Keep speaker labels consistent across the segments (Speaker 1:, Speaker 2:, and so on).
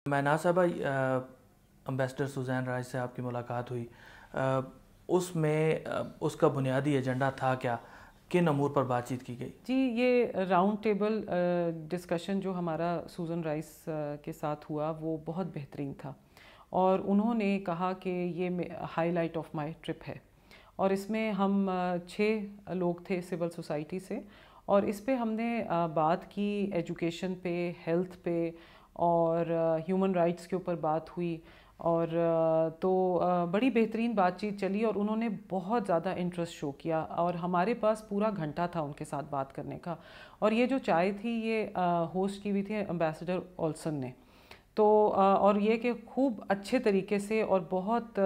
Speaker 1: مینا صاحبہ ambassador Suzanne rice سے آپ کی ملاقات ہوئی، اس میں اس کا بنیادی ایجنڈا تھا کیا؟ کن امور پر بات چیت کی گئی؟
Speaker 2: جی، یہ راؤنڈ ٹیبل ڈسکشن جو ہمارا سوزن رائس کے ساتھ ہوا وہ بہت بہترین تھا، اور انہوں نے کہا کہ یہ high light of my trip ہے، اور اس میں ہم 6 لوگ تھے سول سوسائٹی سے، اور اس پہ ہم نے بات کی ایجوکیشن پہ، ہیلتھ پہ، اور ہیومن رائٹس کے اوپر بات ہوئی، اور تو بڑی بہترین بات چیت چلی، اور انہوں نے بہت زیادہ انٹرسٹ شو کیا، اور ہمارے پاس پورا گھنٹہ تھا ان کے ساتھ بات کرنے کا۔ اور یہ جو چائے تھی یہ ہوسٹ کی ہوئی تھی امبیسڈر اولسن نے، تو اور یہ کہ خوب اچھے طریقے سے اور بہت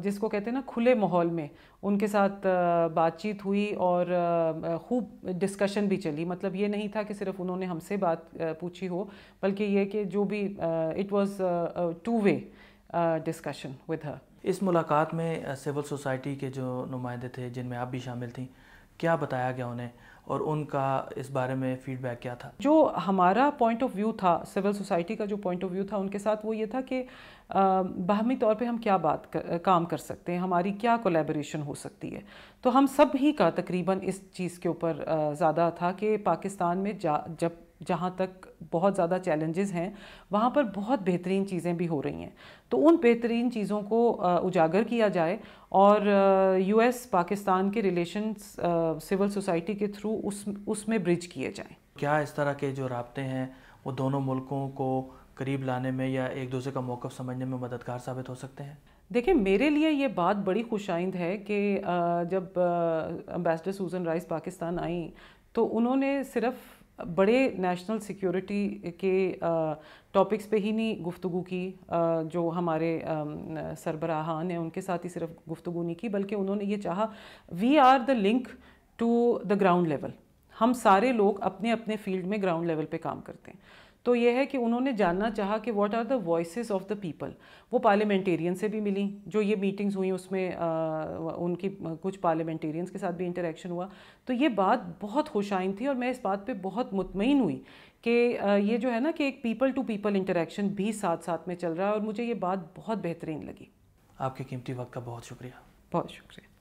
Speaker 2: جس کو کہتے ہیں نا کھلے ماحول میں ان کے ساتھ بات چیت ہوئی، اور خوب ڈسکشن بھی چلی۔ مطلب یہ نہیں تھا کہ صرف انہوں نے ہم سے بات پوچھی ہو، بلکہ یہ کہ جو بھی it was two way discussion with her.
Speaker 1: اس ملاقات میں سول سوسائٹی کے جو نمائندے تھے جن میں آپ بھی شامل تھیں، کیا بتایا گیا انہیں اور ان کا اس بارے میں فیڈ بیک کیا تھا؟
Speaker 2: جو ہمارا پوائنٹ آف ویو تھا، سول سوسائٹی کا جو پوائنٹ آف ویو تھا ان کے ساتھ، وہ یہ تھا کہ باہمی طور پہ ہم کیا کام کر سکتے ہیں، ہماری کیا کولیبریشن ہو سکتی ہے۔ تو ہم سب ہی کا تقریباً اس چیز کے اوپر زیادہ تھا کہ پاکستان میں جہاں تک بہت زیادہ چیلنجز ہیں وہاں پر بہت بہترین چیزیں بھی ہو رہی ہیں، تو ان بہترین چیزوں کو اجاگر کیا جائے، اور یو ایس پاکستان کے ریلیشنز سول سوسائٹی کے تھرو اس میں برج کیے جائیں۔
Speaker 1: کیا اس طرح کے جو رابطے ہیں وہ دونوں ملکوں کو قریب لانے میں یا ایک دوسرے کا موقف سمجھنے میں مددگار ثابت ہو سکتے ہیں؟
Speaker 2: دیکھیں، میرے لیے یہ بات بڑی خوش آئند ہے کہ جب امبیسڈر سوزن رائس پاکستان آئیں تو انہوں نے صرف بڑے نیشنل سیکیورٹی کے ٹاپکس پہ ہی نہیں گفتگو کی، جو ہمارے سربراہان ہیں ان کے ساتھ ہی صرف گفتگو نہیں کی، بلکہ انہوں نے یہ چاہا we are the link to the ground level. ہم سارے لوگ اپنے اپنے فیلڈ میں گراؤنڈ لیول پہ کام کرتے ہیں، تو یہ ہے کہ انہوں نے جاننا چاہا کہ what are the voices of the people. وہ پارلیمنٹیرین سے بھی ملیں، جو یہ میٹنگز ہوئیں اس میں ان کی کچھ پارلیمنٹیرینز کے ساتھ بھی انٹریکشن ہوا، تو یہ بات بہت خوش آئند تھی، اور میں اس بات پہ بہت مطمئن ہوئی کہ یہ جو ہے نا کہ ایک پیپل ٹو پیپل انٹریکشن بھی ساتھ ساتھ میں چل رہا ہے، اور مجھے یہ بات بہت بہترین لگی۔
Speaker 1: آپ کے قیمتی وقت کا بہت شکریہ۔
Speaker 2: بہت شکریہ۔